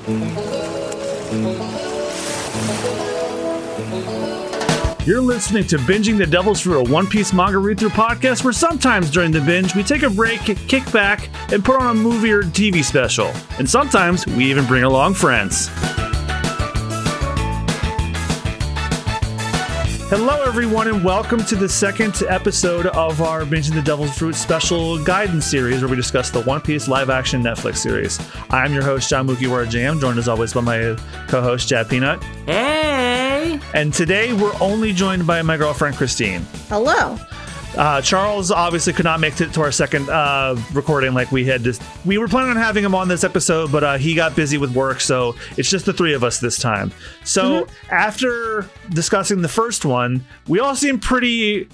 You're listening to Binging the Devil's Fruit, a One Piece manga read-through podcast where sometimes during the binge, we take a break, kick back, and put on a movie or TV special. And sometimes we even bring along friends. Hello, everyone, and welcome to the second episode of our Binging the Devil's Fruit special Gaiden series, where we discuss the One Piece live-action Netflix series. I'm your host, John Mukiwara Jam, joined as always by my co-host, Jad Peanut. Hey! And today, we're only joined by my girlfriend, Christine. Hello. Charles obviously could not make it to our second recording like we had. We were planning on having him on this episode, but he got busy with work, so it's just the three of us this time. So after discussing the first one, we all seem pretty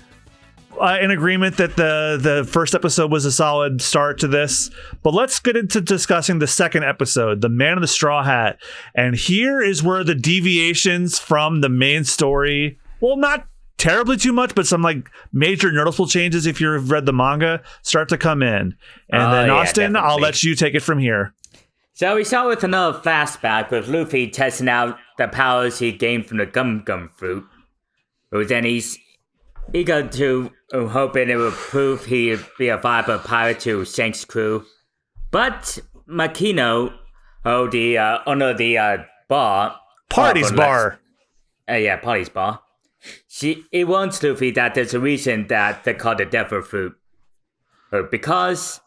in agreement that the first episode was a solid start to this. But let's get into discussing the second episode, The Man in the Straw Hat. And here is where the deviations from the main story, well, not terribly too much, but some like major noticeable changes if you've read the manga start to come in. And then Austen, definitely. I'll let you take it from here. So we start with another flashback with Luffy testing out the powers he gained from the gum fruit. But then he's eager to hoping it would prove he'd be a viable pirate to Shanks' crew. But Makino, the owner of the bar, Party's bar. Party's bar. It warns Luffy that there's a reason that they call the devil fruit. Because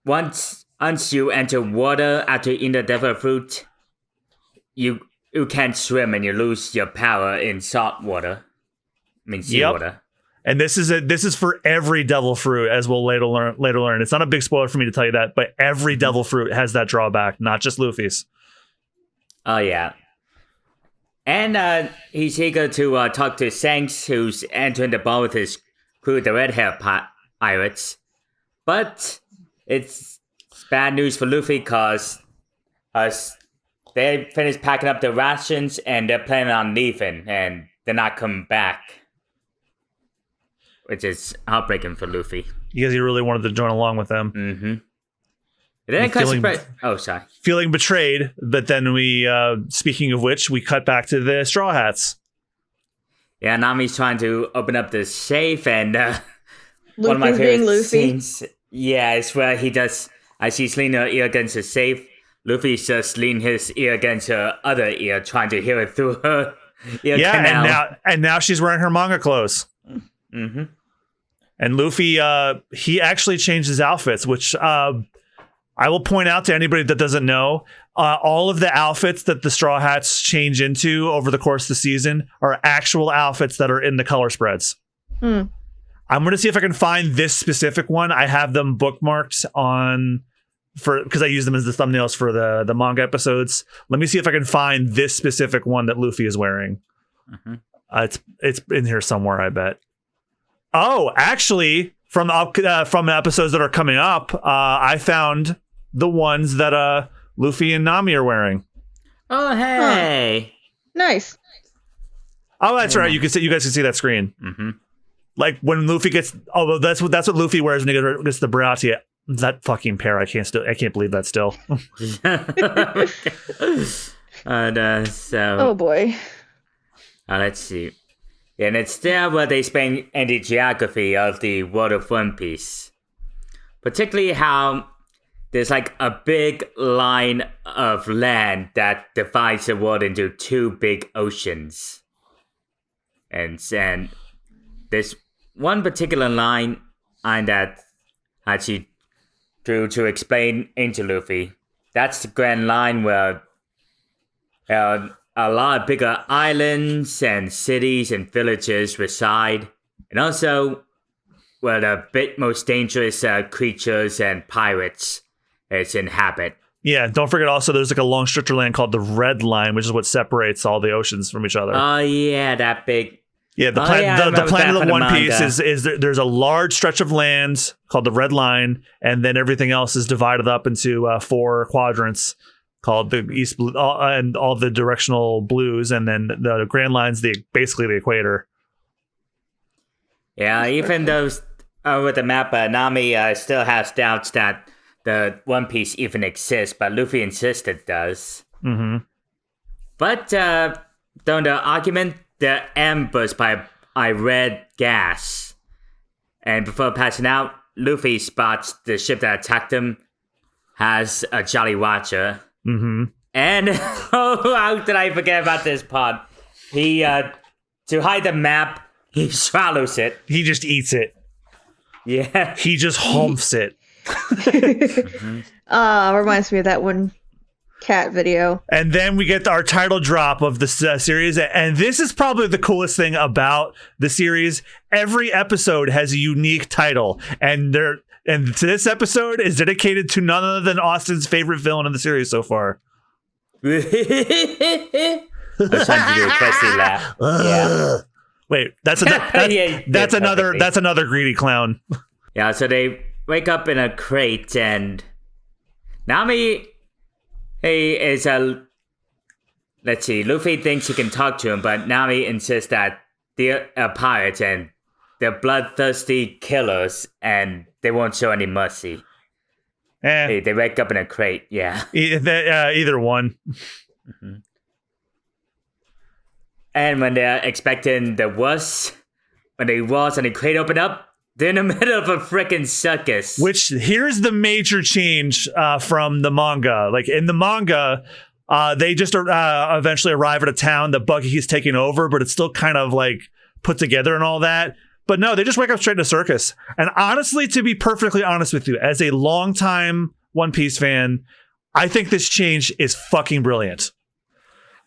once you enter water after eating the devil fruit, you can't swim and you lose your power in salt water. I mean seawater. And this is for every devil fruit, as we'll later learn. It's not a big spoiler for me to tell you that, but every devil fruit has that drawback, not just Luffy's. Oh yeah. And he's eager to talk to Shanks, who's entering the bar with his crew, the red hair pirates. But it's bad news for Luffy because they finished packing up the rations and they're planning on leaving and they're not coming back. Which is heartbreaking for Luffy. Because he really wanted to join along with them. Mm-hmm. Feeling betrayed, but then we, speaking of which, we cut back to the Straw Hats. Yeah, Nami's trying to open up the safe, and one of my favorite scenes. Yeah, it's where he does, as she's leaning her ear against the safe, Luffy's just leaning his ear against her other ear, trying to hear it through her ear canal. and now she's wearing her manga clothes. Mm-hmm. And Luffy, he actually changed his outfits, which I will point out to anybody that doesn't know, all of the outfits that the Straw Hats change into over the course of the season are actual outfits that are in the color spreads. I'm going to see if I can find this specific one. I have them bookmarked because I use them as the thumbnails for the manga episodes. Let me see if I can find this specific one that Luffy is wearing. Mm-hmm. It's in here somewhere, I bet. Oh, actually, from episodes that are coming up, I found the ones that Luffy and Nami are wearing. Oh, hey. Nice. Oh, that's right. You guys can see that screen. Mm-hmm. Like when Luffy gets, that's what Luffy wears when he gets the Baratie. That fucking pair. I can't believe that still. Oh boy. Let's see. And it's there where they explain the geography of the world of One Piece. Particularly how there's like a big line of land that divides the world into two big oceans. And there's one particular line that she drew to explain into Luffy. That's the Grand Line where a lot of bigger islands and cities and villages reside. And also where the most dangerous creatures and pirates inhabit. Yeah, don't forget also there's like a long stretch of land called the Red Line, which is what separates all the oceans from each other. Oh yeah, that big. Yeah, the planet of the One Piece is there's a large stretch of land called the Red Line, and then everything else is divided up into 4 quadrants called the East Blue, and all the directional blues, and then the Grand Line's basically the equator. Yeah, even those with the map, Nami still has doubts that the One Piece even exists, but Luffy insists it does. Mm-hmm. But during the argument, the ambush by red gas. And before passing out, Luffy spots the ship that attacked him has a Jolly Watcher. Mm-hmm. And how did I forget about this part? He, to hide the map, he swallows it. He just eats it. Yeah. He just humps it. Reminds me of that one cat video. And then we get our title drop of the series. And this is probably the coolest thing about the series. Every episode has a unique title. And this episode is dedicated to none other than Austen's favorite villain in the series so far. I was trying to do a Cressy laugh. Yeah. Wait, that's another greedy clown. Yeah, so they wake up in a crate and Nami is let's see, Luffy thinks he can talk to him, but Nami insists that they're pirates and they're bloodthirsty killers and they won't show any mercy. They wake up in a crate, yeah. Either one. Mm-hmm. And when they're expecting the worst, when the walls and the crate open up, they're in the middle of a freaking circus. Which, here's the major change from the manga. Like, in the manga, they just eventually arrive at a town that Buggy is taking over, but it's still kind of, like, put together and all that. But no, they just wake up straight in a circus. And honestly, to be perfectly honest with you, as a longtime One Piece fan, I think this change is fucking brilliant.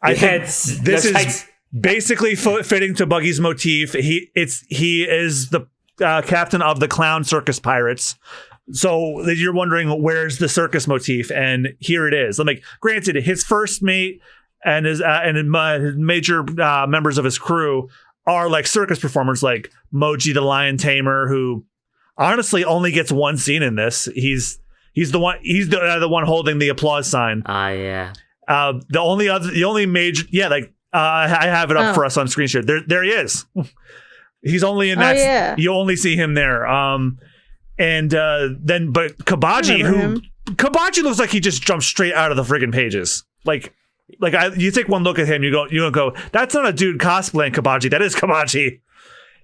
I think this is basically fitting to Buggy's motif. He is the captain of the clown circus pirates. So you're wondering, where's the circus motif? And here it is. Like, granted, his first mate and his major members of his crew are like circus performers, like Moji the Lion Tamer, who honestly only gets one scene in this. He's the one holding the applause sign. Yeah. The only major, I have it up for us on screen share. There he is. He's only in that. Yeah. You only see him there. But Kabaji, Kabaji looks like he just jumped straight out of the friggin' pages. You take one look at him, you don't go, that's not a dude cosplaying Kabaji. That is Kabaji.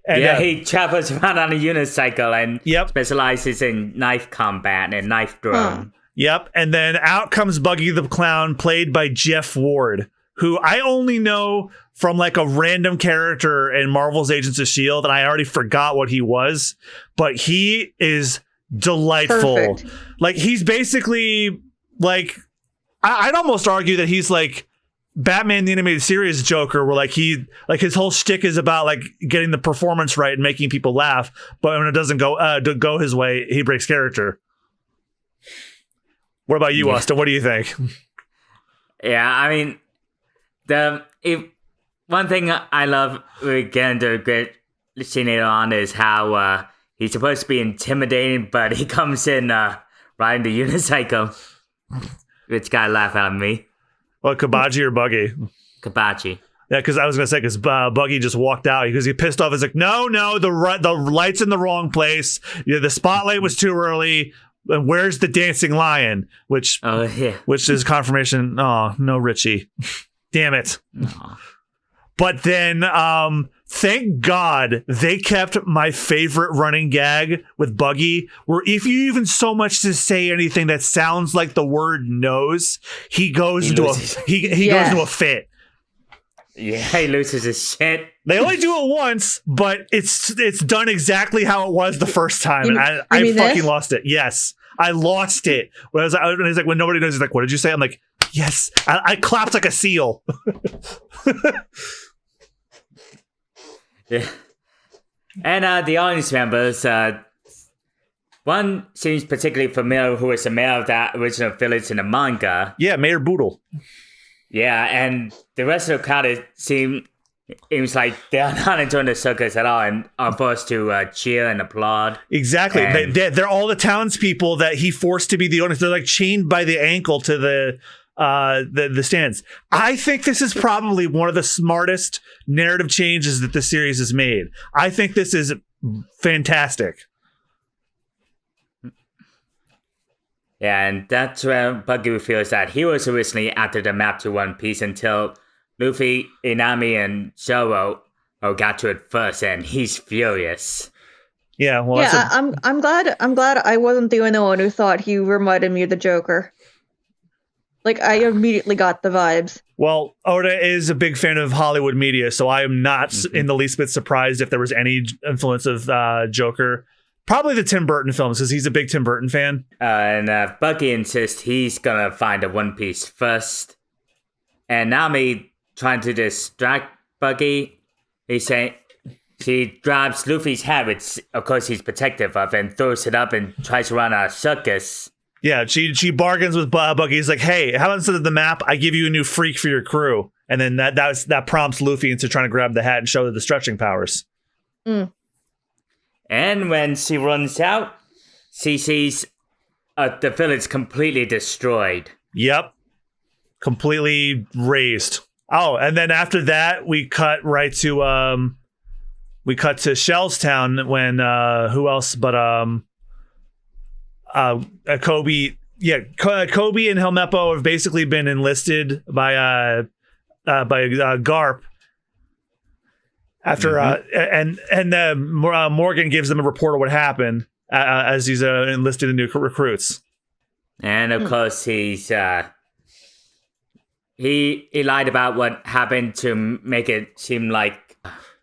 And, he travels around on a unicycle and specializes in knife combat and knife throwing. Yep. And then out comes Buggy the Clown, played by Jeff Ward, who I only know from like a random character in Marvel's Agents of S.H.I.E.L.D. and I already forgot what he was, but he is delightful. Perfect. Like, he's basically like, I'd almost argue that he's like Batman the Animated Series Joker, where his whole shtick is about like getting the performance right and making people laugh, but when it doesn't go his way, he breaks character. What about you, Austen? What do you think? Yeah, I mean, one thing I love, we get into a great scene later on, is how he's supposed to be intimidating, but he comes in riding the unicycle, which got a laugh out of me. What, Kabaji or Buggy? Kabaji. Yeah, because I was going to say, because Buggy just walked out because he pissed off. He's like, no, the light's in the wrong place. Yeah, the spotlight was too early. Where's the dancing lion? Which is confirmation. Oh, no, Richie. Damn it. Aww. But then, thank God they kept my favorite running gag with Buggy, where if you even so much to say anything that sounds like the word nose, he goes into a fit. Yeah, he loses his shit. They only do it once, but it's done exactly how it was the first time. I fucking lost it. Yes, I lost it. When he's like, when nobody knows, he's like, what did you say? I'm like, yes. I clapped like a seal. Yeah. And the audience members, one seems particularly familiar, who is the mayor of that original village in the manga. Yeah, Mayor Boodle. Yeah, and the rest of the crowd seems like they're not enjoying the circus at all and are forced to cheer and applaud. Exactly. They're all the townspeople that he forced to be the audience. They're like chained by the ankle to the stands. I think this is probably one of the smartest narrative changes that the series has made. I think this is fantastic. And that's where Buggy reveals that he was originally after the map to One Piece until Luffy, Inami, and Zoro got to it first, and he's furious. Yeah, well, yeah, I'm glad I wasn't the only one who thought he reminded me of the Joker. Like, I immediately got the vibes. Well, Oda is a big fan of Hollywood media, so I am not in the least bit surprised if there was any influence of Joker. Probably the Tim Burton films, because he's a big Tim Burton fan. And Buggy insists he's gonna find the One Piece first. And Nami, trying to distract Buggy, she grabs Luffy's hat, which of course he's protective of, and throws it up and tries to run a circus. Yeah, she bargains with Buggy. He's like, hey, how about instead of the map, I give you a new freak for your crew? And then that prompts Luffy into trying to grab the hat and show the stretching powers. Mm. And when she runs out, she sees the village completely destroyed. Yep. Completely razed. Oh, and then after that, we cut right to Shellstown when who else but Kobe. Yeah, Kobe and Helmeppo have basically been enlisted by Garp. After Morgan gives them a report of what happened as he's enlisted in new recruits. And of course, he lied about what happened to make it seem like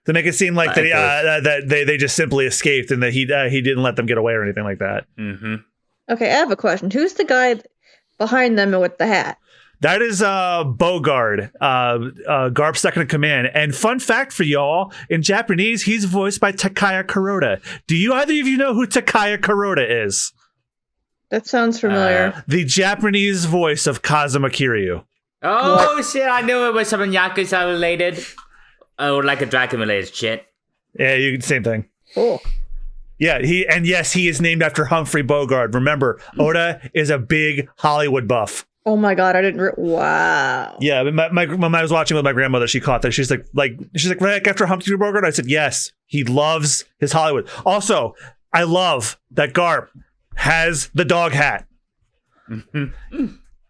that they just simply escaped and that he didn't let them get away or anything like that. Mm-hmm. Okay, I have a question. Who's the guy behind them with the hat? That is Bogard, Garp's second in command. And fun fact for y'all, in Japanese, he's voiced by Takaya Kuroda. Do either of you know who Takaya Kuroda is? That sounds familiar. The Japanese voice of Kazuma Kiryu. Oh, what? Shit, I knew it was something Yakuza related. Or like a Dragon related shit. Yeah, same thing. Cool. Yeah, he is named after Humphrey Bogart. Remember, Oda is a big Hollywood buff. Oh my god, I didn't. Wow. Yeah, when I was watching with my grandmother, she caught that. She's like right after Humphrey Bogart. I said, yes, he loves his Hollywood. Also, I love that Garp has the dog hat.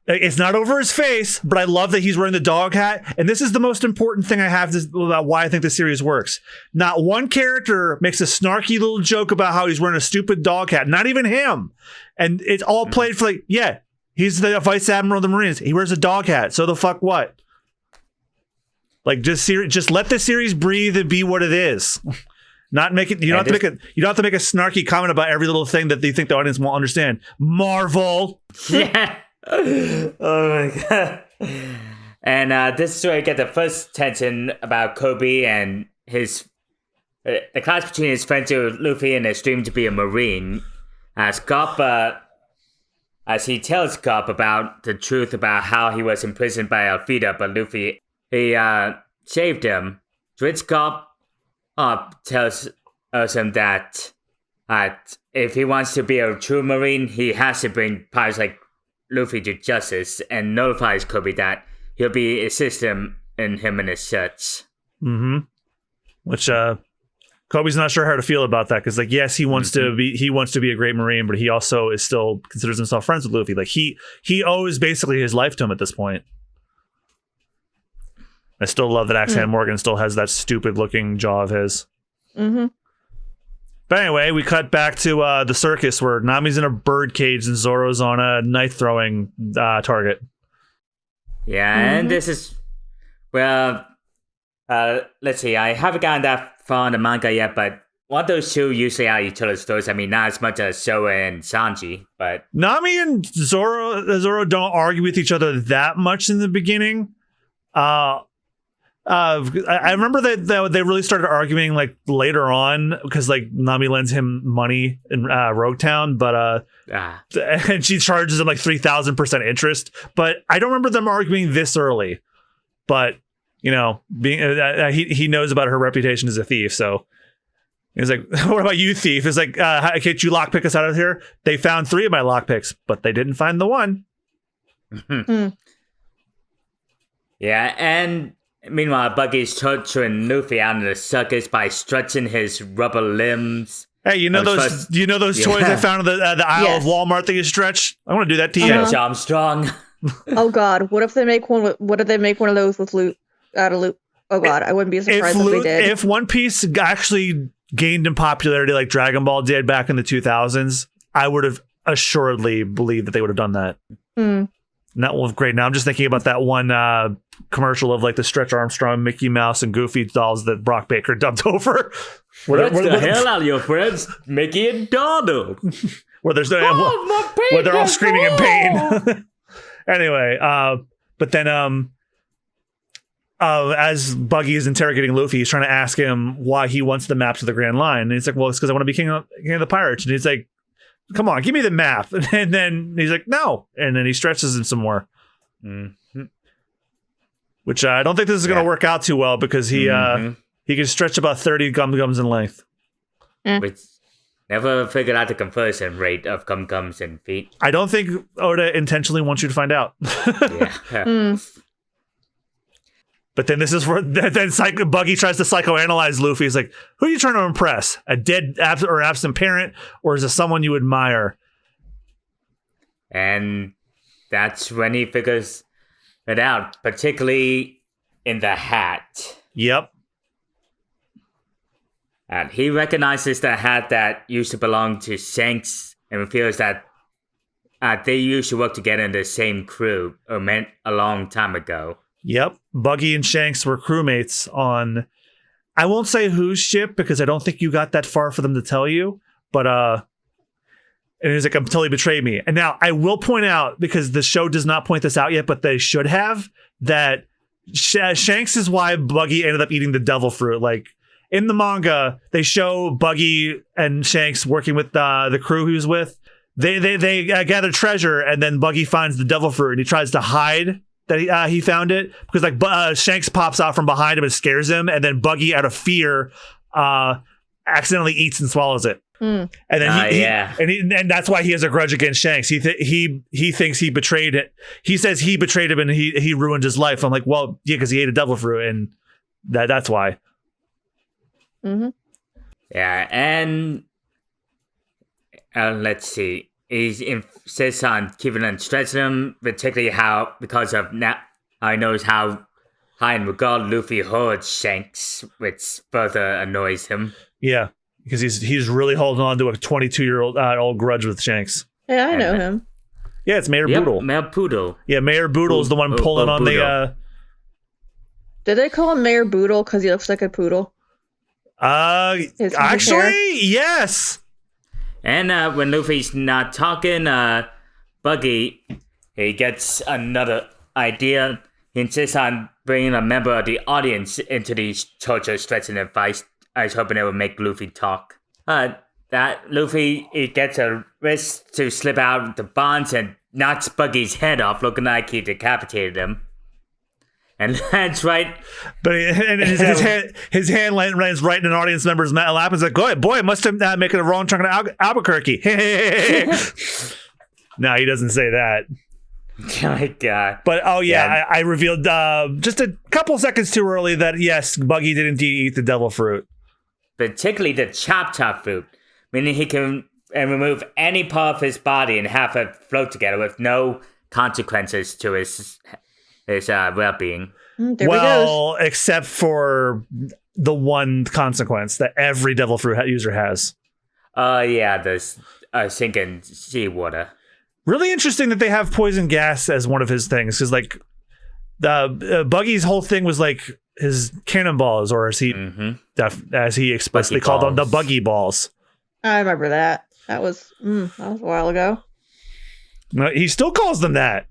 It's not over his face, but I love that he's wearing the dog hat. And this is the most important thing I have about why I think the series works. Not one character makes a snarky little joke about how he's wearing a stupid dog hat. Not even him. And it's all played for like, yeah, he's the Vice Admiral of the Marines. He wears a dog hat. So the fuck what? Like just let the series breathe and be what it is. Not make it. You don't have to make a snarky comment about every little thing that they think the audience won't understand. Marvel. Yeah. Oh my god. And this is where you get the first tension about Kobe and his the clash between his friends with Luffy and his dream to be a Marine. As he tells Garp about the truth about how he was imprisoned by Alfida, but Luffy saved him. To which Garp tells him that if he wants to be a true Marine, he has to bring pirates like Luffy to justice, and notifies Kobe that he'll be assisting him in his search. Mm-hmm. Which Kobe's not sure how to feel about that, because like, yes, he wants to be a great Marine, but he also still considers himself friends with Luffy. Like he owes basically his life to him at this point. I still love that Axe-Hand Morgan still has that stupid looking jaw of his. Mm-hmm. But anyway, we cut back to the circus where Nami's in a bird cage and Zoro's on a knife throwing target. Yeah, and this is, well, let's see, I haven't gotten that far in the manga yet, but one of those two usually are each other's stories. I mean, not as much as Showa and Sanji, but Nami and Zoro don't argue with each other that much in the beginning. I remember that they really started arguing like later on because like Nami lends him money in Roguetown, but and she charges him like 3,000% interest. But I don't remember them arguing this early. But you know, being he knows about her reputation as a thief, so he's like, "What about you, thief?" It's like, "Can't you lockpick us out of here?" They found 3 of my lockpicks, but they didn't find the one. Yeah, and meanwhile, Buggy's torturing Luffy out in the circus by stretching his rubber limbs Hey, you know those toys I found in the aisle of Walmart that you stretch? I want to do that to you. Stretch Armstrong. Oh God, what if they make one? What if they make one of those with loot out of loot? Oh God, I wouldn't be surprised if they did. If One Piece actually gained in popularity like Dragon Ball did back in the 2000s, I would have assuredly believed that they would have done that. And that was great. Now I'm just thinking about that one commercial of like the Stretch Armstrong, Mickey Mouse, and Goofy dolls that Brock Baker dubbed over. What the hell are your friends, Mickey and Donald? Where there's where they're all screaming in pain. Anyway, but then as Buggy is interrogating Luffy, he's trying to ask him why he wants the map to the Grand Line. And he's like, well, it's because I want to be king of the pirates. And he's like, come on, give me the map. And then he's like, no. And then he stretches him some more. Mm-hmm. Which I don't think this is going to work out too well because he can stretch about 30 gums in length. Which never figured out the conversion rate of gums and feet. I don't think Oda intentionally wants you to find out. But then this is where Buggy tries to psychoanalyze Luffy. He's like, who are you trying to impress? A dead or absent parent? Or is it someone you admire? And that's when he figures it out, particularly in the hat. Yep. And he recognizes the hat that used to belong to Shanks and reveals that they used to work together in the same crew, or meant a long time ago. Yep. Buggy and Shanks were crewmates on, I won't say whose ship because I don't think you got that far for them to tell you, but and he's like, until he betrayed me. And now I will point out, because the show does not point this out yet, but they should have, that Shanks is why Buggy ended up eating the devil fruit. Like in the manga, they show Buggy and Shanks working with the crew he was with. They gather treasure, and then Buggy finds the devil fruit and he tries to hide that he found it, because like Shanks pops out from behind him and scares him, and then Buggy, out of fear, accidentally eats and swallows it. And then and that's why he has a grudge against Shanks. He thinks he betrayed it. He says he betrayed him and he ruined his life. I'm like, well, yeah, because he ate a devil fruit, and that's why. Yeah, and let's see. He insists on keeping and stretching him, particularly because of now he knows how high in regard Luffy holds Shanks, which further annoys him. Yeah, because he's really holding on to a 22-year-old old grudge with Shanks. Yeah, I know him. Yeah, it's Mayor Boodle. Mayor Poodle. Yeah, Mayor Boodle is the one pulling on the. Did they call him Mayor Boodle because he looks like a poodle? Actually, yes. And when Luffy's not talking, Buggy, he gets another idea. He insists on bringing a member of the audience into these torture stretching advice. I was hoping it would make Luffy talk. That Luffy, he gets a wrist to slip out the bonds and knocks Buggy's head off, looking like he decapitated him. And that's right. But his hand lands right in an audience member's lap. It's like, boy, I must have making a wrong turn to Albuquerque. No, he doesn't say that. Oh my God. But I revealed just a couple seconds too early that yes, Buggy did indeed eat the devil fruit. Particularly the chop fruit, meaning he can remove any part of his body and have it float together with no consequences to his well-being. Well, except for the one consequence that every devil fruit user has. The sinking seawater. Really interesting that they have poison gas as one of his things, because like Buggy's whole thing was like his cannonballs, or as he explicitly called them, the Buggy balls. I remember that. That was a while ago. No, he still calls them that.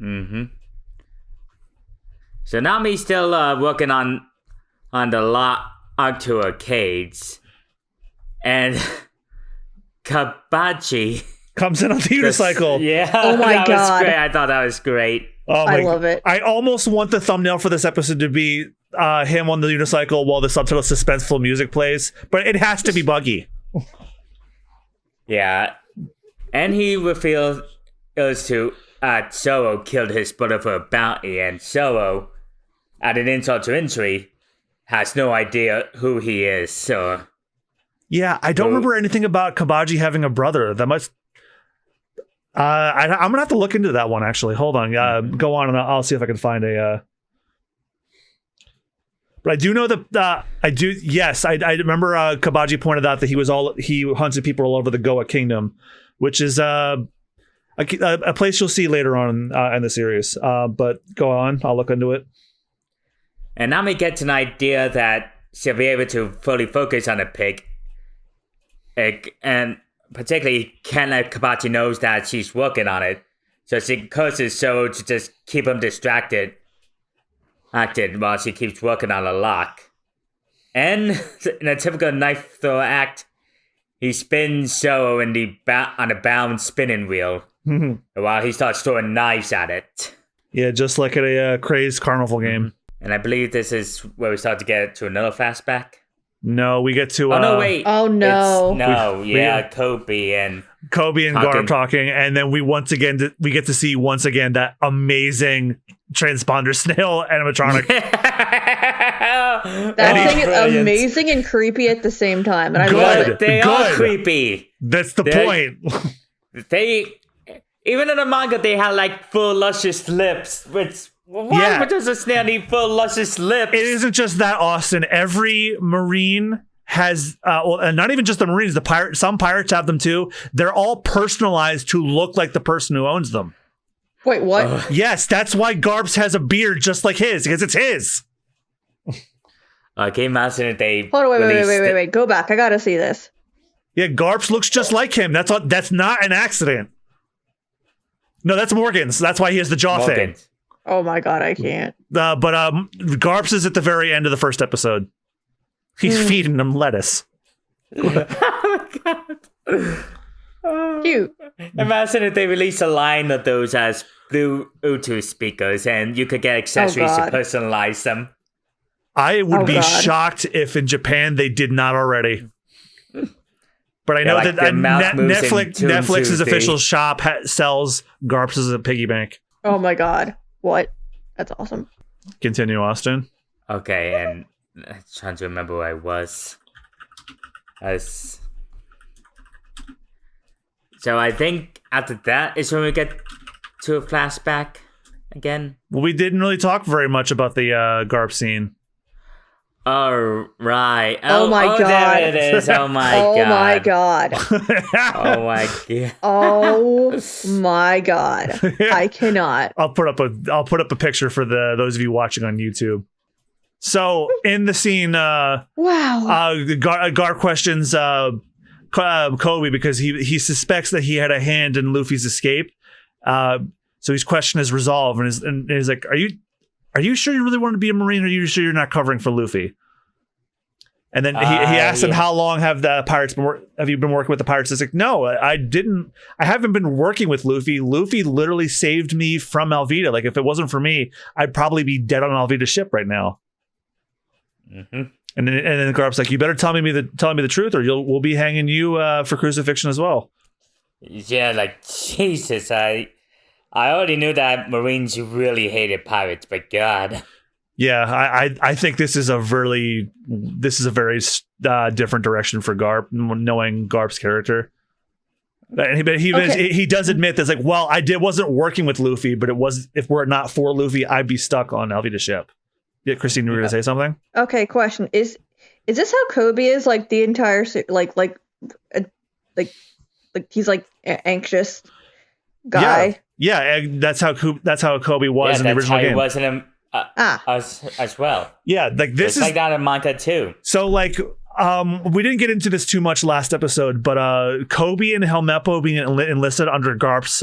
So Nami's still working on the lock to arcades, and Kabachi comes in on the unicycle. Oh my God. Was great. I thought that was great. Oh I love it. I almost want the thumbnail for this episode to be him on the unicycle while the subtitle suspenseful music plays, but it has to be Buggy. Yeah, and he reveals to Zoro killed his brother for a bounty, and Zoro, at an insult to injury, has no idea who he is. So Yeah, I don't remember anything about Kabaji having a brother. That must. I'm gonna have to look into that one. Actually, hold on. Go on, and I'll see if I can find a. But I do know that I do. Yes, I remember Kabaji pointed out that he hunted people all over the Goa Kingdom, which is a place you'll see later on in the series. But go on, I'll look into it. And Nami gets an idea that she'll be able to fully focus on the pig. And particularly, Kabachi knows that she's working on it. So she curses So to just keep him distracted while she keeps working on a lock. And in a typical knife throw act, he spins So on a bound spinning wheel while he starts throwing knives at it. Yeah, just like at a crazed carnival game. And I believe this is where we start to get to another flashback. No, we get to. Oh no! Wait. Oh no! Kobe and Garp talking, and then we get to see once again that amazing transponder snail animatronic. That thing is amazing and creepy at the same time, and I love it. They are creepy. That's the point. Even in the manga, they had like full luscious lips, which. Why does a snail need full luscious lips? It isn't just that, Austen. Every Marine has, and not even just the Marines, some pirates have them too. They're all personalized to look like the person who owns them. Wait, what? Yes, that's why Garps has a beard just like his, because it's his. Okay, imagine they. Hold on, wait. Go back. I gotta see this. Yeah, Garps looks just like him. That's not an accident. No, that's Morgan's. That's why he has the jaw thing. Oh my god, I can't. But Garps is at the very end of the first episode. He's feeding them lettuce. Oh my god. Cute. Imagine if they release a line of those as Bluetooth speakers and you could get accessories to personalize them. I would be shocked if in Japan they did not already. But I know that Netflix's official shop sells Garps as a piggy bank. Oh my god. What? That's awesome. Continue, Austen. Okay, and I'm trying to remember where I was. So I think after that is when we get to a flashback again. Well, we didn't really talk very much about the Garp scene. Oh, right. Oh my god. There it is. Oh my god. Oh my god. Oh my god. Oh my god. I cannot. I'll put up a picture for those of you watching on YouTube. So in the scene, wow. Gar questions Kobe because he suspects that he had a hand in Luffy's escape. So he's questioning his resolve and he's like, Are you sure you really want to be a Marine? Or are you sure you're not covering for Luffy? And then he asked him, how long have you been working with the pirates? He's like, no, I haven't been working with Luffy. Luffy literally saved me from Alvida. Like if it wasn't for me, I'd probably be dead on Alvida's ship right now. Mm-hmm. And then Garp's like, you better tell me the truth, or we'll be hanging you for crucifixion as well. Yeah, like Jesus, I already knew that Marines really hated pirates, but God. Yeah, I think this is a very different direction for Garp, knowing Garp's character. But he does admit that, like, well, wasn't working with Luffy, but if we're not for Luffy, I'd be stuck on Alvida's ship. Yeah, Christine, you were gonna say something? Okay, question: Is this how Kobe is like the entire like he's like anxious guy? Yeah, that's how Kobe was in the original game. He was in him as well. Yeah, like this is like that in manga too. So like we didn't get into this too much last episode, but Kobe and Helmeppo being enlisted under Garp's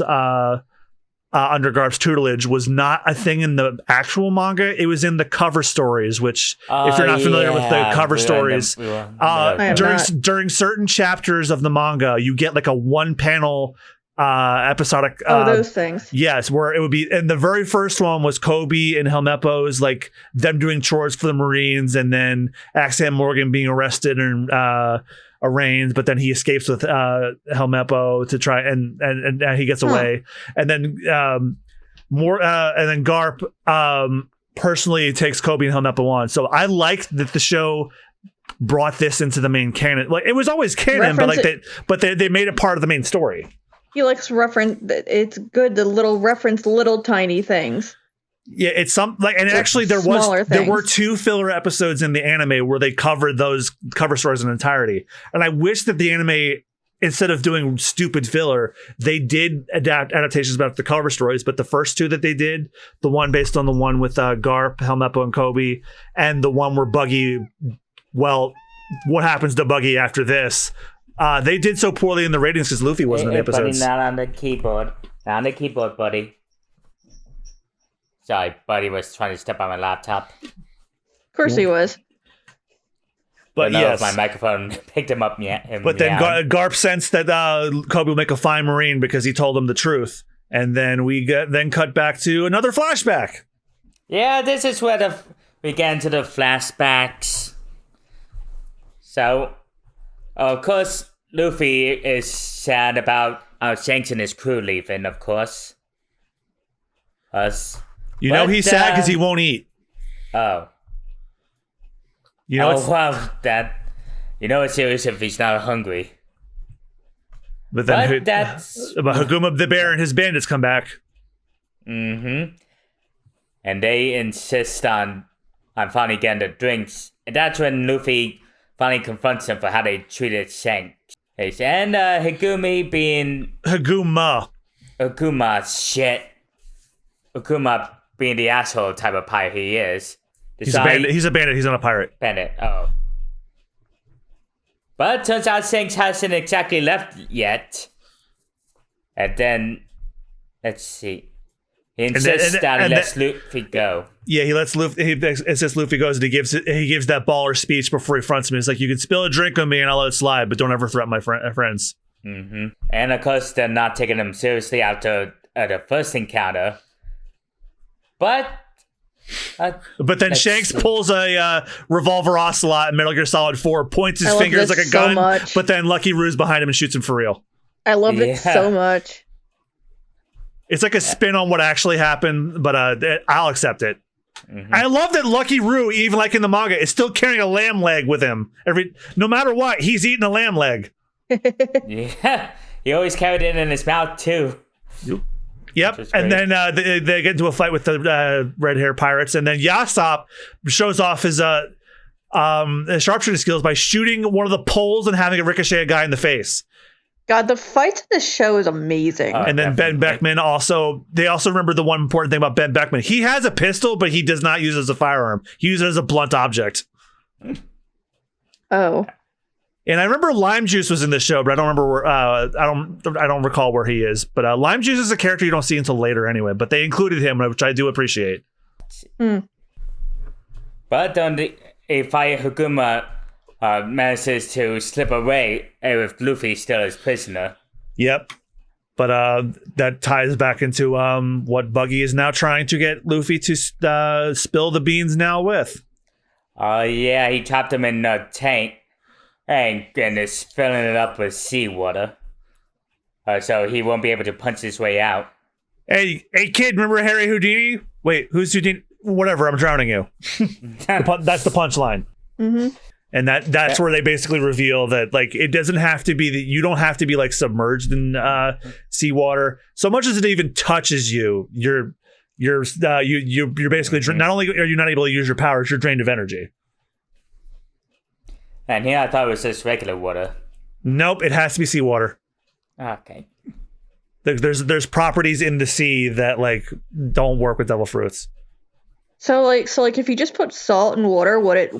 tutelage was not a thing in the actual manga. It was in the cover stories, which if you're not familiar with the cover stories, during certain chapters of the manga, you get like a one panel episodic those things. Yes, where it would be, and the very first one was Kobe and Helmeppo's, like them doing chores for the Marines, and then Axam Morgan being arrested and arraigned, but then he escapes with Helmeppo to try and he gets away, and then Garp personally takes Kobe and Helmeppo on. So I like that the show brought this into the main canon. Like it was always canon, but they made it part of the main story. He likes reference. It's good to reference little tiny things. Yeah, it's and actually there were 2 filler episodes in the anime where they covered those cover stories in entirety. And I wish that the anime, instead of doing stupid filler, they did adaptations about the cover stories. But the first 2 that they did, the one based on the one with Garp, Helmeppo, and Kobe, and the one where Buggy, what happens to Buggy after this? They did so poorly in the ratings because Luffy wasn't in the episodes. Buddy, not on the keyboard. Not on the keyboard, buddy. Sorry, buddy was trying to step on my laptop. Of course he was. But yes, my microphone picked him up. But then Garp sensed that Kobe will make a fine Marine because he told him the truth, and then we cut back to another flashback. Yeah, this is where we get into the flashbacks. So, of course, Luffy is sad about Shanks and his crew leaving. Of course, he's sad because he won't eat. Oh. Well, it's serious if he's not hungry. But then Haguma the bear and his bandits come back. Mm-hmm. And they insist on finally getting the drinks. And that's when Luffy finally confronts him for how they treated Shanks. And Haguma being... Haguma, being the asshole type of pirate he is. He's a bandit. He's not a pirate. Bandit. Oh. But it turns out Shanks hasn't exactly left yet. And then, let's see. He insists that he lets Luffy go. Yeah, he lets Luffy. He insists Luffy goes, and he gives that baller speech before he fronts him. He's like, "You can spill a drink on me, and I'll let it slide, but don't ever threaten my friends." Mm-hmm. And of course, they're not taking him seriously after the first encounter. But then Shanks pulls a revolver ocelot in Metal Gear Solid 4, points his fingers like a gun, but then Lucky Roo's behind him and shoots him for real. I loved it so much. It's like a spin on what actually happened, but I'll accept it. Mm-hmm. I love that Lucky Roo, even like in the manga, is still carrying a lamb leg with him. No matter what, he's eating a lamb leg. Yeah, he always carried it in his mouth too. Yep, and then they get into a fight with the red hair pirates, and then Yasop shows off his sharpshooting skills by shooting one of the poles and having it ricochet a guy in the face. God, the fights in this show is amazing. And then Ben Beckman they also remember the one important thing about Ben Beckman. He has a pistol, but he does not use it as a firearm. He uses it as a blunt object. Oh. And I remember Lime Juice was in this show, but I don't remember where. I don't recall where he is. But Lime Juice is a character you don't see until later, anyway. But they included him, which I do appreciate. Mm. But if Haguma manages to slip away with Luffy still his prisoner. Yep. But that ties back into what Buggy is now trying to get Luffy to spill the beans now with. Yeah, he trapped him in a tank. And is filling it up with seawater. So he won't be able to punch his way out. Hey, kid, remember Harry Houdini? Wait, who's Houdini? Whatever, I'm drowning you. That's the punchline. Mm-hmm. And that's where they basically reveal that, like, it doesn't have to be that you don't have to be like submerged in seawater. So much as it even touches you, you're basically not only are you not able to use your powers, you're drained of energy. And here I thought it was just regular water. Nope, it has to be seawater. Okay. There's properties in the sea that like don't work with devil fruits. So if you just put salt in water, would it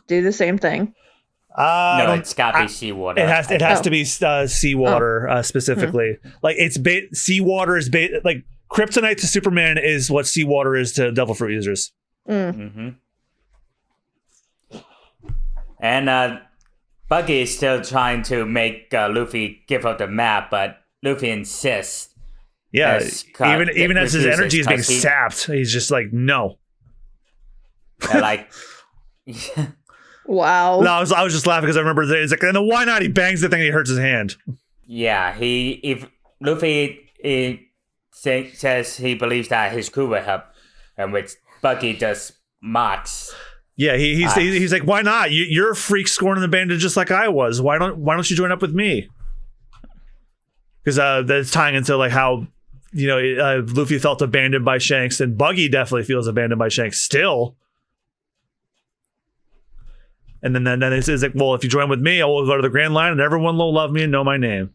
do the same thing? No, it's got to be seawater. It has to be seawater specifically. Mm-hmm. Like seawater is like kryptonite to Superman is what seawater is to devil fruit users. Mm. Mm-hmm. And Buggy is still trying to make Luffy give up the map, but Luffy insists. Yeah, even as his energy is being sapped, he's just like, no. Like, wow. No, I was just laughing because I remember it's like, and then why not? He bangs the thing and he hurts his hand. Yeah, if Luffy says he believes that his crew will help, and which Buggy just mocks. Yeah, he's like, why not? You're a freak scorning abandoned just like I was. Why don't you join up with me? Because that's tying into like how Luffy felt abandoned by Shanks, and Buggy definitely feels abandoned by Shanks still. And then it's like, well, if you join with me, I will go to the Grand Line, and everyone will love me and know my name.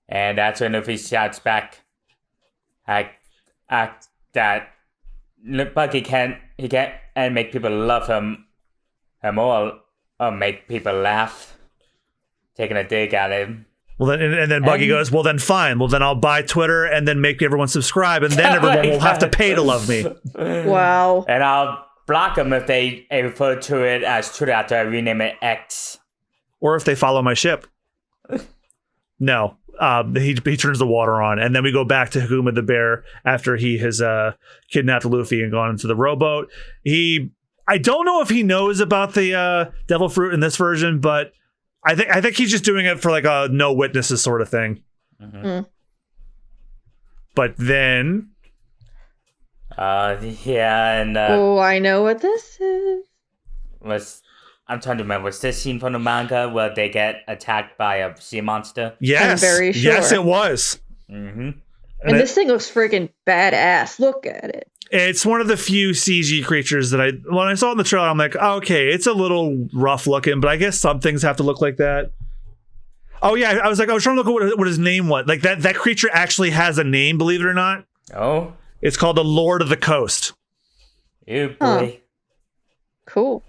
And that's when Luffy shouts back, that Buggy can't and make people love him or make people laugh, taking a dig at him. Well, then Buggy goes, well, then fine. Well, then I'll buy Twitter and then make everyone subscribe, and then everyone will have to pay to love me. Wow. And I'll block them if they refer to it as Twitter after I rename it X. Or if they follow my ship. No. He turns the water on, and then we go back to Haguma the bear after he has kidnapped Luffy and gone into the rowboat. I don't know if he knows about the devil fruit in this version, but I think he's just doing it for like a no witnesses sort of thing. Mm-hmm. But then, and I know what this is. I'm trying to remember. Was this scene from the manga where they get attacked by a sea monster? Yes, I'm very sure. Yes, it was. Mm-hmm. And this thing looks freaking badass. Look at it. It's one of the few CG creatures that when I saw it in the trailer, I'm like, oh, okay, it's a little rough looking, but I guess some things have to look like that. Oh yeah, I was trying to look at what his name was. Like that creature actually has a name, believe it or not. Oh, it's called the Lord of the Coast. Ew, boy. Cool.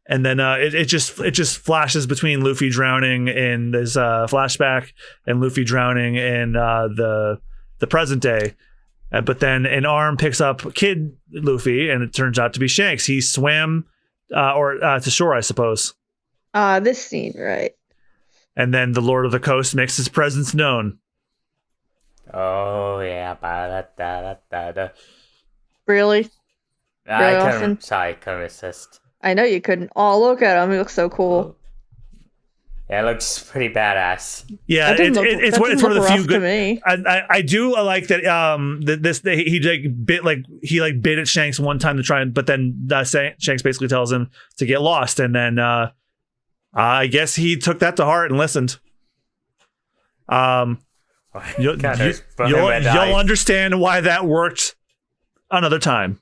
And then it just flashes between Luffy drowning in this flashback and Luffy drowning in the present day. But then an arm picks up Kid Luffy, and it turns out to be Shanks. He swam to shore, I suppose. This scene, right? And then the Lord of the Coast makes his presence known. Oh yeah, Really? I couldn't resist. I know you couldn't. Oh, look at him. He looks so cool. Yeah, it looks pretty badass. Yeah, it's one of the few good. Me. I do like that. He bit at Shanks one time to try, but then Shanks basically tells him to get lost, and then I guess he took that to heart and listened. You'll understand why that worked another time.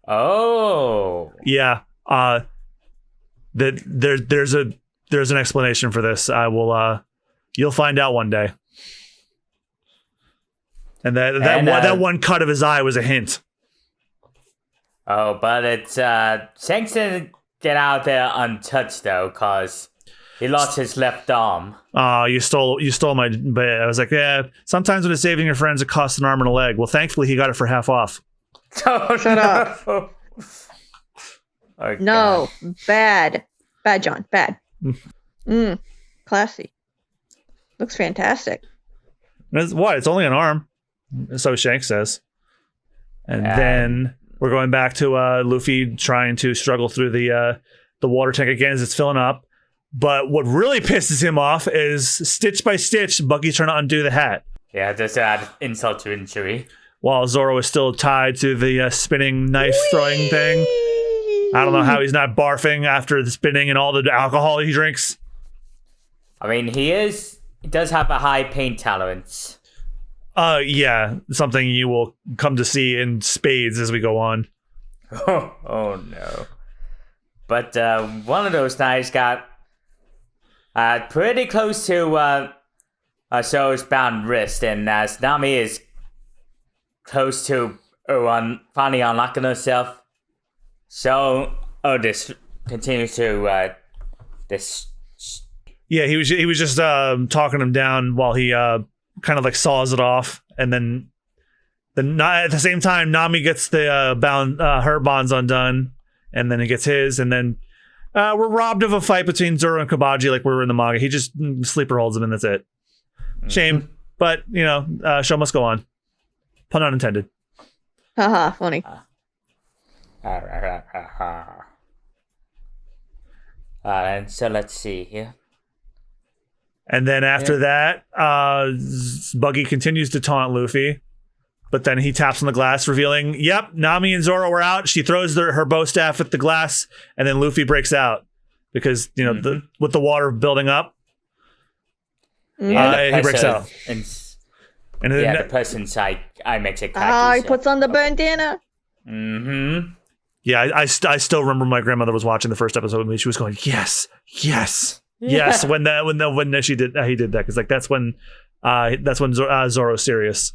Oh, yeah. There's an explanation for this. I will. You'll find out one day. And that one cut of his eye was a hint. Oh, but it's Shanks didn't get out there untouched though, cause he lost his left arm. Oh, you stole my. But I was like, yeah. Sometimes when it's saving your friends, it costs an arm and a leg. Well, thankfully, he got it for half off. Oh, shut up. Okay. No, bad, John, bad. Classy. Looks fantastic. It's only an arm, so Shanks says. And then we're going back to Luffy trying to struggle through the water tank again as it's filling up. But what really pisses him off is stitch by stitch, Buggy's trying to undo the hat. Yeah, just add insult to injury. While Zoro is still tied to the spinning knife throwing thing. I don't know how he's not barfing after the spinning and all the alcohol he drinks. I mean, he does have a high pain tolerance. Yeah, something you will come to see in spades as we go on. Oh no. But one of those knives got pretty close to Zoro's bound wrist, and as Nami is close to finally unlocking herself, so this continues to this. Yeah, he was just talking him down while he kind of like saws it off, and then at the same time Nami gets the her bonds undone, and then he gets his, and then we're robbed of a fight between Zoro and Kabaji like we were in the manga. He just sleeper holds him, and that's it. Shame, but show must go on. Pun unintended. Haha, funny. And so let's see here. And then after that, Buggy continues to taunt Luffy. But then he taps on the glass, revealing, yep, Nami and Zoro are out. She throws her bow staff at the glass, and then Luffy breaks out because, with the water building up, he breaks out. And then the person's like, I make it he puts on the bandana. Mm-hmm. Yeah, I still remember my grandmother was watching the first episode with me. She was going, yes, when he did that, because like that's when Zoro's serious.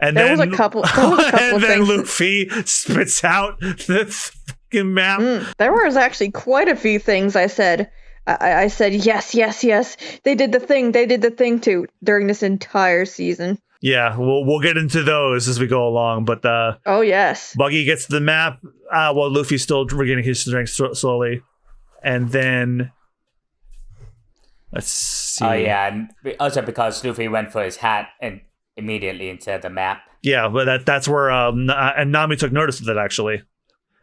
And there then was a couple and then things. Luffy spits out the fucking map. There was actually quite a few things I said. I said yes. They did the thing too during this entire season. Yeah, we'll get into those as we go along. But oh yes, Buggy gets the map while Luffy's still regaining his strength slowly, and then let's see. Oh yeah, and also because Luffy went for his hat and immediately instead of the map. Yeah, but that's where and Nami took notice of that actually,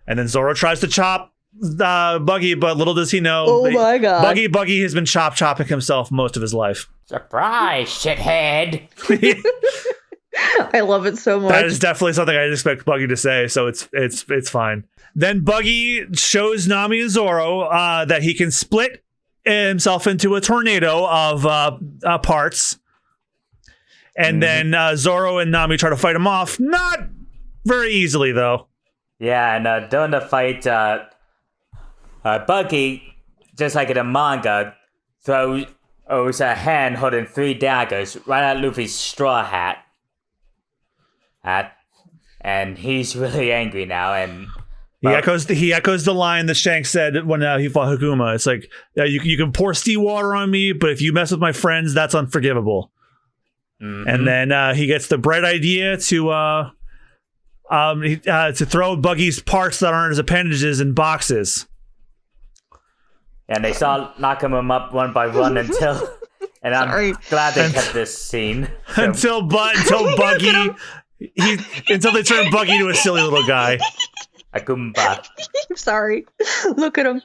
and then Zoro tries to chop Buggy, but little does he know. Oh my god, Buggy has been chopping himself most of his life. Surprise, shithead! I love it so much. That is definitely something I'd expect Buggy to say, so it's fine. Then Buggy shows Nami and Zoro that he can split himself into a tornado of parts. And then Zoro and Nami try to fight him off. Not very easily, though. Yeah, and during the fight, Buggy, just like in the manga, throws a hand holding 3 daggers right at Luffy's straw hat. And he's really angry now. And he echoes the line that Shanks said when he fought Haguma. It's like, you can pour seawater on me, but if you mess with my friends, that's unforgivable. Mm-hmm. And then he gets the bright idea to throw Buggy's parts that aren't his appendages in boxes. And they start knocking him up one by one until... And I'm glad they kept this scene. So. Until Buggy... until they turn Buggy into a silly little guy. A Goomba. I'm sorry. Look at him.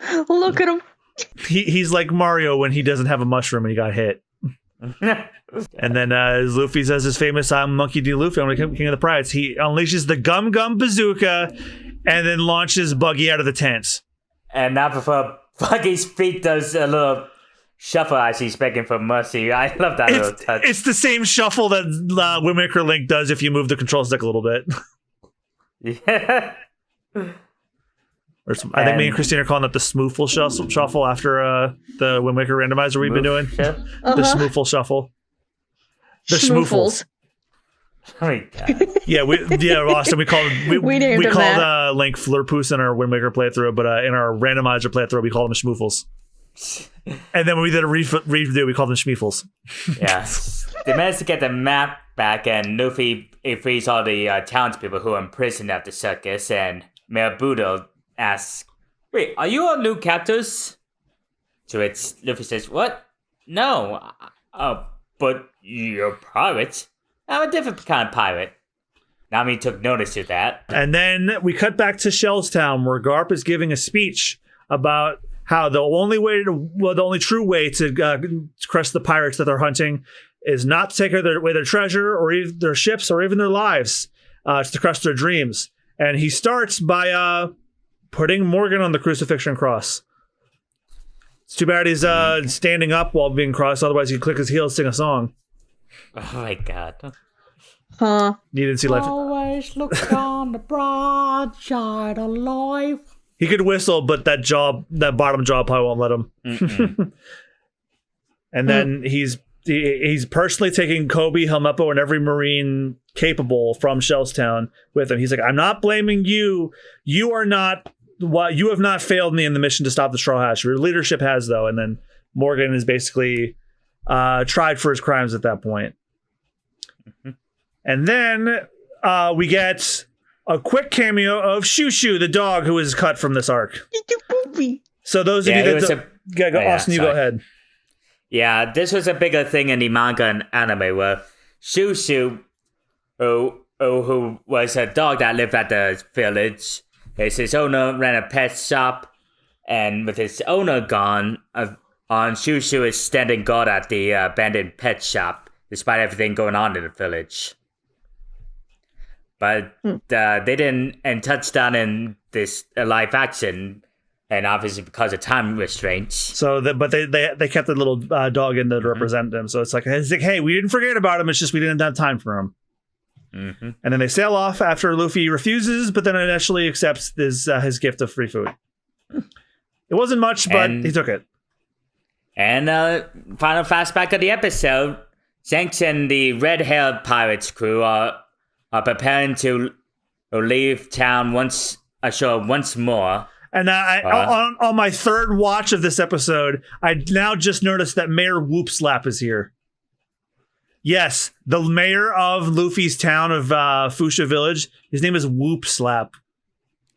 He's like Mario when he doesn't have a mushroom and he got hit. And then Luffy says his famous "I'm Monkey D. Luffy, I'm the King of the Pirates." He unleashes the Gum Gum Bazooka and then launches Buggy out of the tent. And now before Buggy's feet does a little shuffle as he's begging for mercy. I love that little touch. It's the same shuffle that Windmaker Link does if you move the control stick a little bit. Yeah. I think me and Christine are calling it the Smoofle shuffle after the Wind Waker randomizer we've been doing. The Smoofle shuffle. The Schmoofles. Oh my god. Austin, we called Link Flurpoos in our Wind Waker playthrough, but in our randomizer playthrough we called them Schmoofles. And then when we did a redo, we called them Schmeefles. Yeah. They managed to get the map back, and Luffy frees all the townspeople who are imprisoned at the circus, and Merabudo asks, "Wait, are you all new captors?" To which Luffy says, "What? No. But you're pirates. I'm a different kind of pirate." Nami took notice of that. And then we cut back to Shellstown, where Garp is giving a speech about how the only true way to crush the pirates that they're hunting is not to take away their treasure or even their ships or even their lives. It's to crush their dreams. And he starts by putting Morgan on the crucifixion cross. It's too bad he's standing up while being crossed. Otherwise, he'd click his heels, sing a song. Oh my god. Huh? You didn't see life. Always look on the bright side of life. He could whistle, but that bottom jaw probably won't let him. And then he's personally taking Kobe, Helmeppo, and every Marine capable from Shellstown with him. He's like, "I'm not blaming you. You have not failed me in the mission to stop the Straw Hats. Your leadership has, though." And then Morgan is basically tried for his crimes at that point. And then we get a quick cameo of Shushu, the dog who is cut from this arc. So those of you that Austin, you go ahead. Yeah, this was a bigger thing in the manga and anime where Shushu, who was a dog that lived at the village, his owner ran a pet shop, and with his owner gone, Shushu is standing guard at the abandoned pet shop, despite everything going on in the village. but they didn't and touched on in this live action, and obviously because of time restraints. So, but they kept the little dog in to represent them. So it's like, hey, we didn't forget about him. It's just we didn't have time for him. Mm-hmm. And then they sail off after Luffy refuses, but then initially accepts his gift of free food. It wasn't much, but he took it. And final flashback of the episode: Shanks and the red-haired pirates crew are preparing to leave town once more. And on my third watch of this episode, I now just noticed that Mayor Whoopslap is here. Yes, the mayor of Luffy's town of Fuchsia Village. His name is Whoopslap.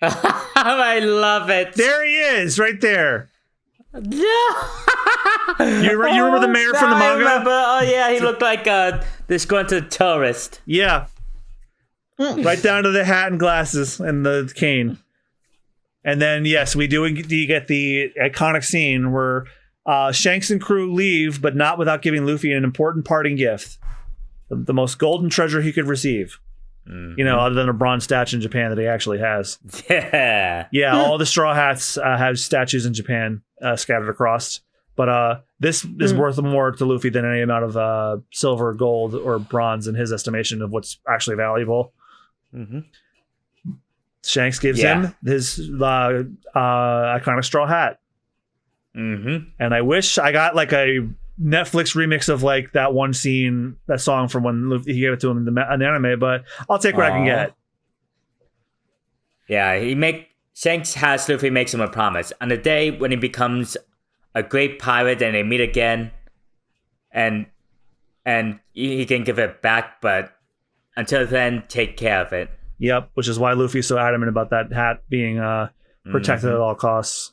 I love it. There he is, right there. You remember the mayor from the manga? I remember. Oh yeah, he looked like a disgruntled tourist. Yeah, right down to the hat and glasses and the cane. And then yes, we do get the iconic scene where Shanks and crew leave, but not without giving Luffy an important parting gift. The most golden treasure he could receive. Mm-hmm. You know, other than a bronze statue in Japan that he actually has. Yeah. Yeah, all the Straw Hats have statues in Japan scattered across. But this is worth more to Luffy than any amount of silver, gold, or bronze in his estimation of what's actually valuable. Mm-hmm. Shanks gives him his iconic straw hat. Mm-hmm. And I wish I got like a Netflix remix of like that one scene, that song from when Luffy, he gave it to him in the anime, but I'll take what I can get. Yeah, Shanks has Luffy makes him a promise. On the day when he becomes a great pirate and they meet again, and he can give it back, but until then, take care of it. Yep, which is why Luffy's so adamant about that hat being protected at all costs.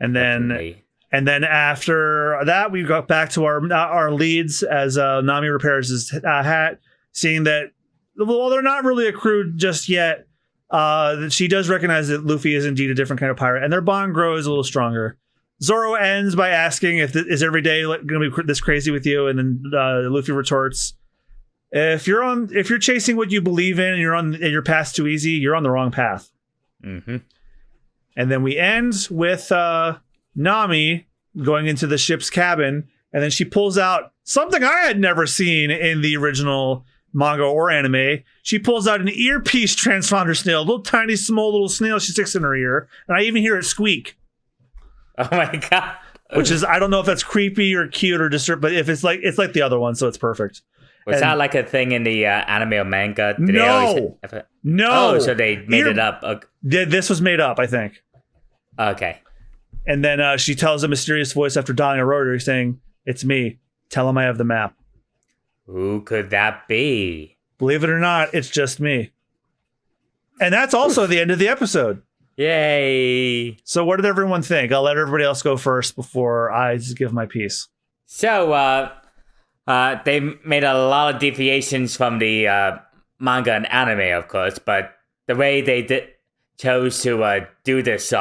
And then after that, we got back to our leads as Nami repairs his hat, seeing that while they're not really a crew just yet, she does recognize that Luffy is indeed a different kind of pirate, and their bond grows a little stronger. Zoro ends by asking is every day going to be this crazy with you, and then Luffy retorts, If you're chasing what you believe in and you're on your path too easy, you're on the wrong path. Mm-hmm. And then we end with Nami going into the ship's cabin, and then she pulls out something I had never seen in the original manga or anime. She pulls out an earpiece transponder snail, a little tiny, small little snail she sticks in her ear, and I even hear it squeak. Oh my god! Which is, I don't know if that's creepy or cute or disturbing, but if it's like the other one, so it's perfect. Was that like a thing in the anime or manga? No. Oh, so they made it up. Okay. This was made up, I think. Okay. And then she tells a mysterious voice after dialing a rotary saying, "It's me. Tell him I have the map." Who could that be? Believe it or not, it's just me. And that's also the end of the episode. Yay. So what did everyone think? I'll let everybody else go first before I just give my piece. So, they made a lot of deviations from the manga and anime, of course, but the way they chose to do this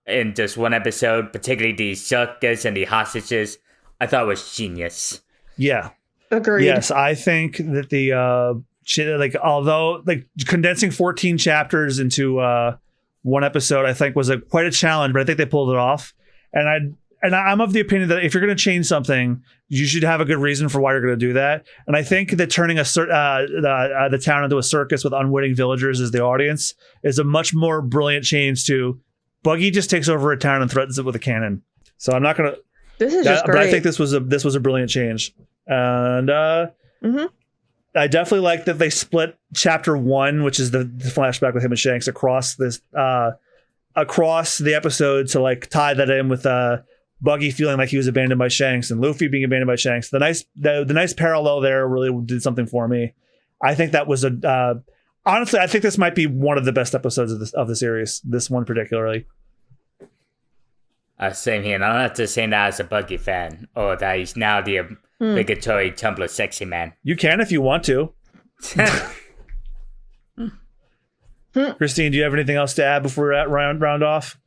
in just one episode, particularly the circus and the hostages, I thought was genius. Yeah. Agreed. Yes, I think that although condensing 14 chapters into one episode, I think was quite a challenge, but I think they pulled it off. And I'm of the opinion that if you're going to change something, you should have a good reason for why you're going to do that. And I think that turning the town into a circus with unwitting villagers as the audience is a much more brilliant change to Buggy just takes over a town and threatens it with a cannon. So I'm not going to. This is just great. But I think this was a brilliant change. And I definitely like that they split chapter 1, which is the flashback with him and Shanks, across the episode to tie that in with Buggy feeling like he was abandoned by Shanks and Luffy being abandoned by Shanks. The nice parallel there really did something for me. I think that was honestly, I think this might be one of the best episodes of the series. This one particularly. Same here. And I'm not just saying that as a Buggy fan, or that he's now the obligatory Tumblr sexy man. You can if you want to. Christine, do you have anything else to add before we round off?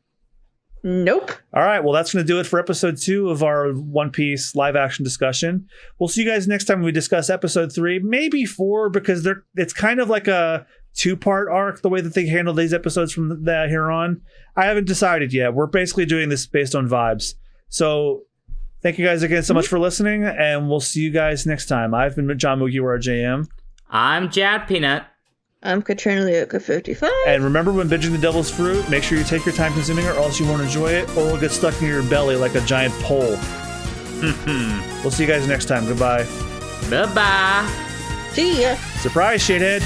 Nope. All right, well, that's going to do it for episode 2 of our One Piece live action discussion. We'll see you guys next time when we discuss episode 3, maybe 4, because it's kind of like a 2-part arc, the way that they handle these episodes from here on. I haven't decided yet. We're basically doing this based on vibes. So thank you guys again so much for listening, and we'll see you guys next time. I've been John Mugiwara JM. I'm Jad Peanut. I'm Katrina Leoka 55. And remember, when binging the devil's fruit, make sure you take your time consuming it, or else you won't enjoy it, or it'll get stuck in your belly like a giant pole. We'll see you guys next time. Goodbye. Bye-bye. See ya. Surprise, shithead.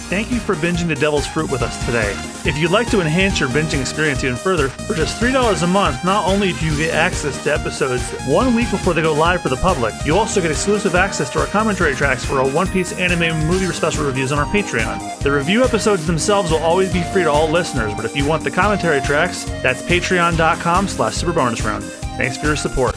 Thank you for binging the devil's fruit with us today. If you'd like to enhance your binging experience even further, for just $3 a month, not only do you get access to episodes 1 week before they go live for the public, you also get exclusive access to our commentary tracks for our One Piece anime movie special reviews on our Patreon. The review episodes themselves will always be free to all listeners, but if you want the commentary tracks, that's patreon.com/superbonusround. Thanks for your support.